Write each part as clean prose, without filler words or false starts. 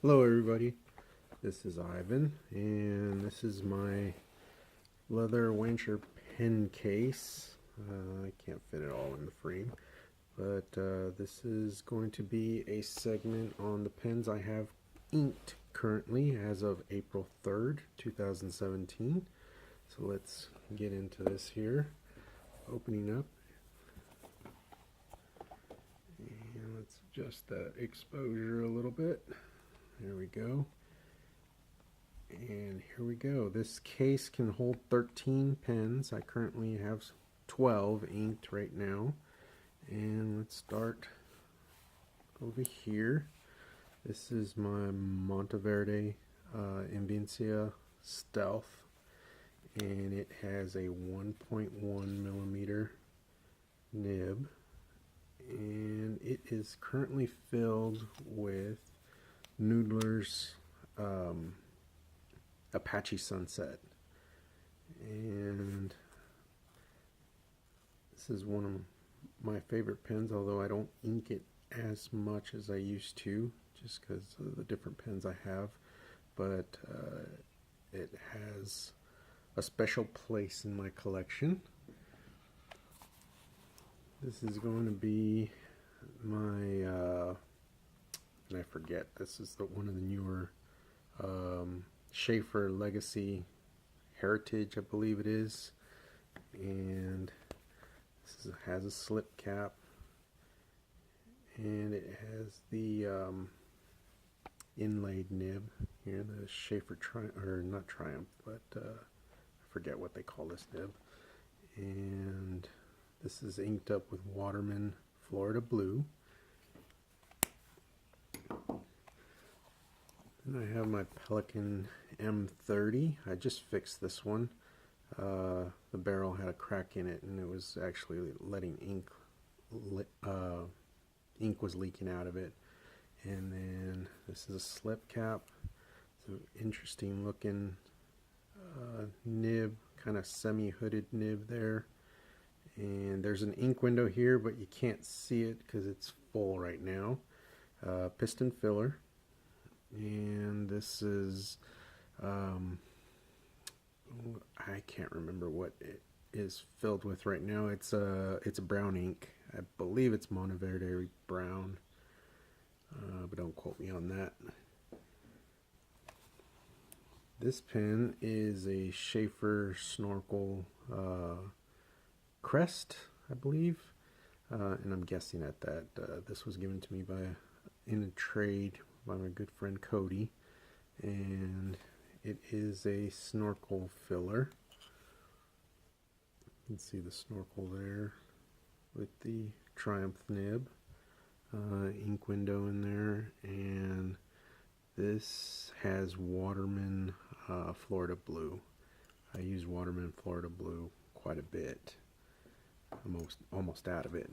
Hello everybody, this is Ivan, and this is my leather Wancher pen case. I can't fit it all in the frame, but this is going to be a segment on the pens I have inked currently as of April 3rd, 2017. So let's get into this here. Opening up, and let's adjust that exposure a little bit. There we go. And here we go. This case can hold 13 pens. I currently have 12 inked right now. And let's start over here. This is my Monteverde Ambientsia Stealth. And it has a 1.1 millimeter nib. And it is currently filled with Noodler's Apache Sunset, and this is one of my favorite pens, although I don't ink it as much as I used to just because of the different pens I have, but it has a special place in my collection. This is going to be my and I forget, this is one of the newer Shafer Legacy Heritage, I believe it is, and this has a slip cap, and it has the inlaid nib here, the Shafer not Triumph, but I forget what they call this nib, and this is inked up with Waterman Florida Blue. And I have my Pelikan M30. I just fixed this one. The barrel had a crack in it, and it was actually letting ink was leaking out of it. And then this is a slip cap. It's an interesting looking nib, kind of semi-hooded nib there. And there's an ink window here, but you can't see it because it's full right now. Piston filler. And this is I can't remember what it is filled with right now. It's a brown ink. I believe it's Monteverde brown, but don't quote me on that. This pen is a Shaffer Snorkel crest, I believe, and I'm guessing at that. This was given to me in a trade by my good friend Cody, and it is a snorkel filler. You can see the snorkel there with the Triumph nib, ink window in there, and this has Waterman Florida Blue. I use Waterman Florida Blue quite a bit. Almost out of it.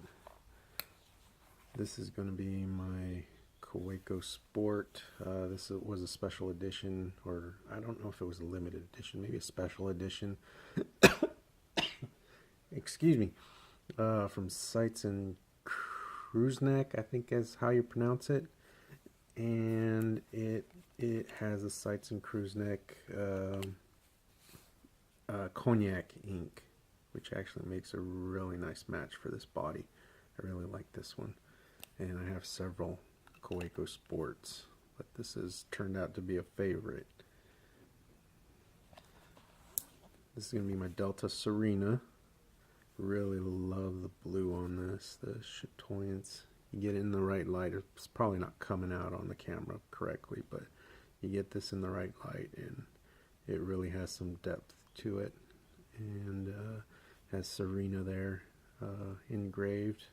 This is going to be my EcoSport. This was a special edition, or I don't know if it was a limited edition, maybe a special edition. Excuse me. From Sights and Cruise Neck, I think is how you pronounce it. And it has a Sights and Cruise Neck cognac ink, which actually makes a really nice match for this body. I really like this one, and I have several EcoSports, but this has turned out to be a favorite. This is going to be my Delta Serena. Really love the blue on this, the chatoyance. You get it in the right light. It's probably not coming out on the camera correctly, but you get this in the right light, and it really has some depth to it. And has Serena there engraved,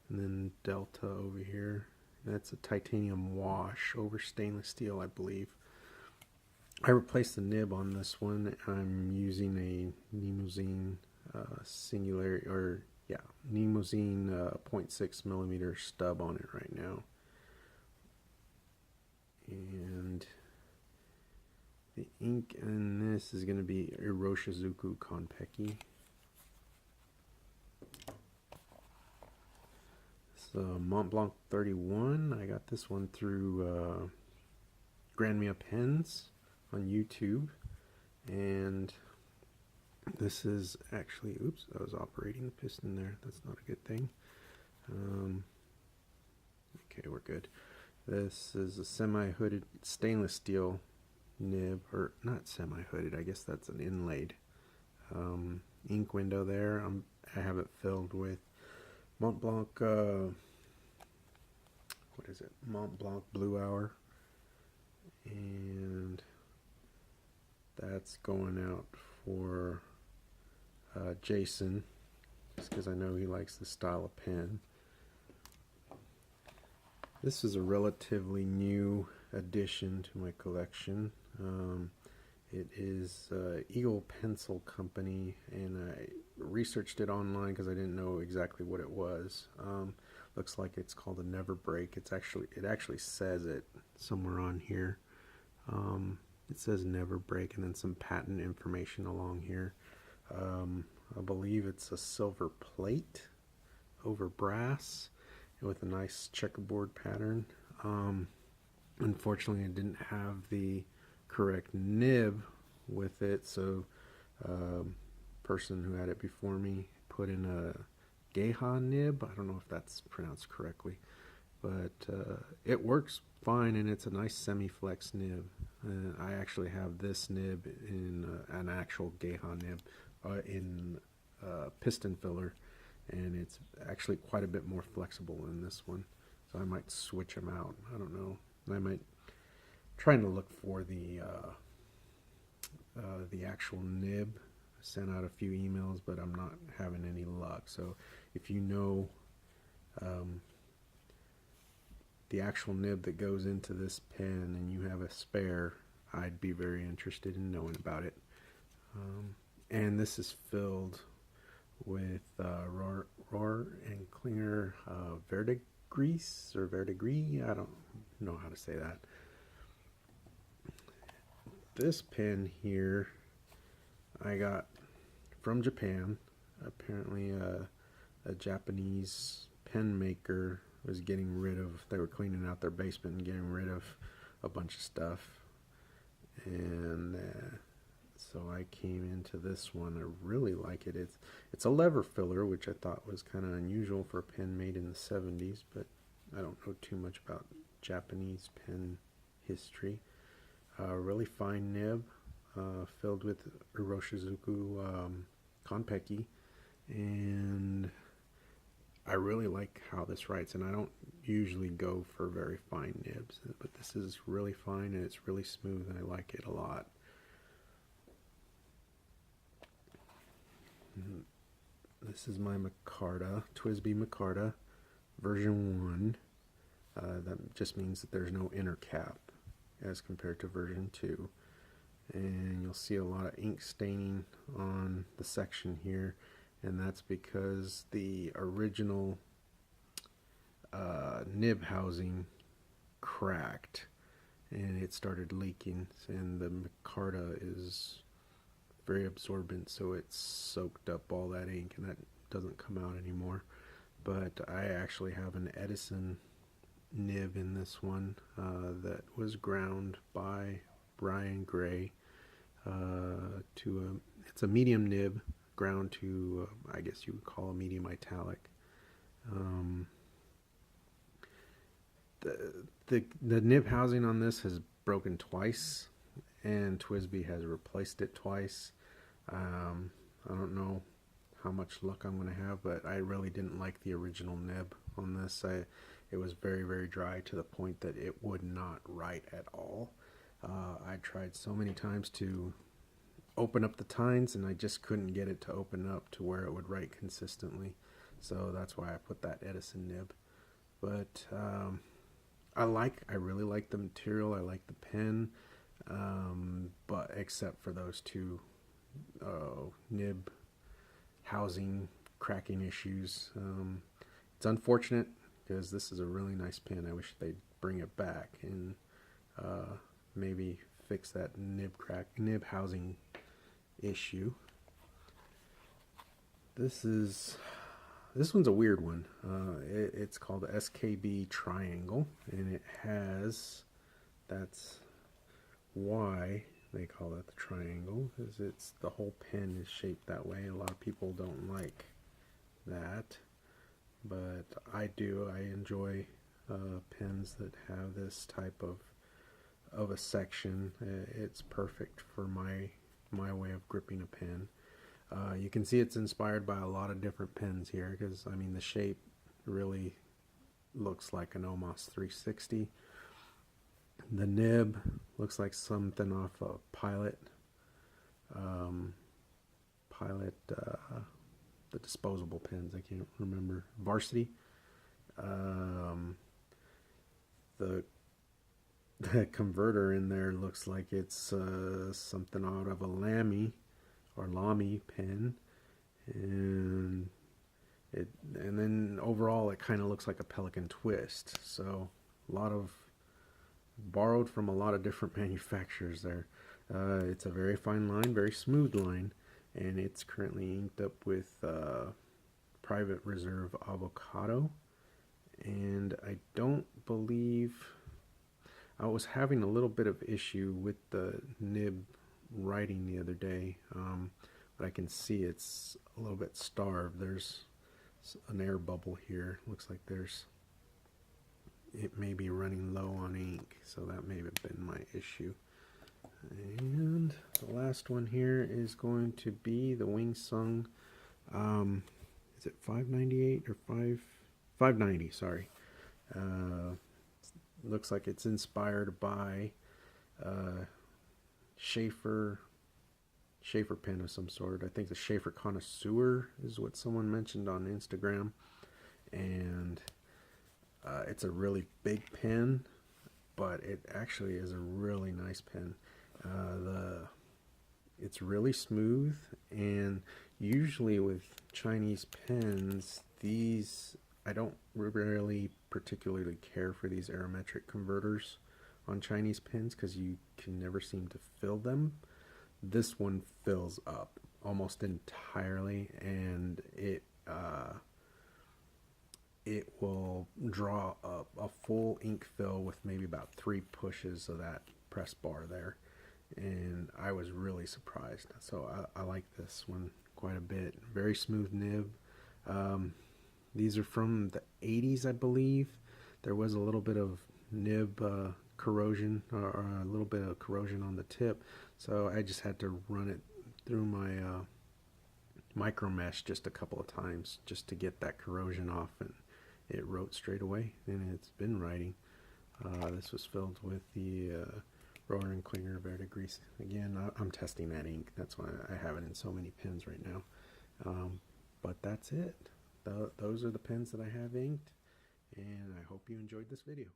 and then Delta over here. That's a titanium wash over stainless steel, I believe. I replaced the nib on this one. I'm using a Nimousin Nimousin 0.6 millimeter stub on it right now. And the ink in this is going to be Iroshizuku Konpeki. Mont Blanc 31. I got this one through Grande Mia pens on YouTube, and this is actually, oops, I was operating the piston there. That's not a good thing. Okay, we're good. This is a semi-hooded stainless steel nib, or not semi-hooded, I guess that's an inlaid ink window there. I have it filled with Mont Blanc, what is it? Mont Blanc Blue Hour, and that's going out for Jason, just because I know he likes this style of pen. This is a relatively new addition to my collection. It is Eagle Pencil Company, and I researched it online because I didn't know exactly what it was. Looks like it's called a Never Break. It actually says it somewhere on here. It says Never Break, and then some patent information along here. I believe it's a silver plate over brass with a nice checkerboard pattern. Unfortunately, it didn't have the correct nib with it, so person who had it before me put in a Geha nib. I don't know if that's pronounced correctly, but it works fine, and it's a nice semi-flex nib. I actually have this nib in an actual Geha nib in piston filler, and it's actually quite a bit more flexible than this one, so I might switch them out. I don't know. I might trying to look for the actual nib. I sent out a few emails, but I'm not having any luck. So if you know the actual nib that goes into this pen and you have a spare, I'd be very interested in knowing about it. And this is filled with Rohr and Klinger Verdigris or Verdigris. I don't know how to say that. This pen here I got from Japan. Apparently a Japanese pen maker was getting rid of, they were cleaning out their basement and getting rid of a bunch of stuff, and so I came into this one. I really like it. It's a lever filler, which I thought was kind of unusual for a pen made in the 70s, but I don't know too much about Japanese pen history. Really fine nib, filled with Uroshizuku Konpeki, and I really like how this writes, and I don't usually go for very fine nibs, but this is really fine and it's really smooth, and I like it a lot. This is my Micarta Twizz B Micarta version 1. That just means that there's no inner cap as compared to version 2, and you'll see a lot of ink staining on the section here, and that's because the original nib housing cracked and it started leaking, and the Micarta is very absorbent, so it soaked up all that ink, and that doesn't come out anymore. But I actually have an Edison nib in this one that was ground by Brian Gray to it's a medium nib ground to I guess you would call a medium italic. The nib housing on this has broken twice, and Twizz B has replaced it twice. I don't know how much luck I'm going to have, but I really didn't like the original nib on this. It was very, very dry to the point that it would not write at all. I tried so many times to open up the tines, and I just couldn't get it to open up to where it would write consistently. So that's why I put that Edison nib. But I really like the material. I like the pen, but except for those two nib housing cracking issues. It's unfortunate because this is a really nice pen. I wish they'd bring it back and maybe fix that nib housing issue. This one's a weird one. It's called the SKB Triangle, and it has, that's why they call it the triangle, is it's the whole pen is shaped that way. A lot of people don't like that, but I do. I enjoy pens that have this type of a section. It's perfect for my way of gripping a pen. You can see it's inspired by a lot of different pens here, because I mean the shape really looks like an Omos 360. The nib looks like something off a Pilot, the disposable pens. I can't remember. Varsity. The converter in there looks like it's something out of a Lamy or Lamy pen, and then overall it kind of looks like a Pelikan Twist. So a lot of borrowed from a lot of different manufacturers there. It's a very fine line, very smooth line, and it's currently inked up with Private Reserve Avocado. And I don't believe, I was having a little bit of issue with the nib writing the other day, but I can see it's a little bit starved. There's an air bubble here. Looks like it may be running low on ink, so that may have been my issue. And the last one here is going to be the Wingsung, is it 598 or 590, sorry. Looks like it's inspired by Shafer pen of some sort. I think the Shafer Connoisseur is what someone mentioned on Instagram. And it's a really big pen, but it actually is a really nice pen. It's really smooth, and usually with Chinese pens, these, I don't really particularly care for these aerometric converters on Chinese pens because you can never seem to fill them. This one fills up almost entirely, and it will draw up a full ink fill with maybe about 3 pushes of that press bar there, and I was really surprised. So I like this one quite a bit. Very smooth nib. These are from the 80s, I believe. There was a little bit of nib corrosion, or a little bit of corrosion on the tip, so I just had to run it through my micro mesh just a couple of times just to get that corrosion off, and it wrote straight away, and it's been writing. This was filled with the Rohrer and Klinger Verdigris. Again, I'm testing that ink. That's why I have it in so many pens right now. But that's it. Those are the pens that I have inked, and I hope you enjoyed this video.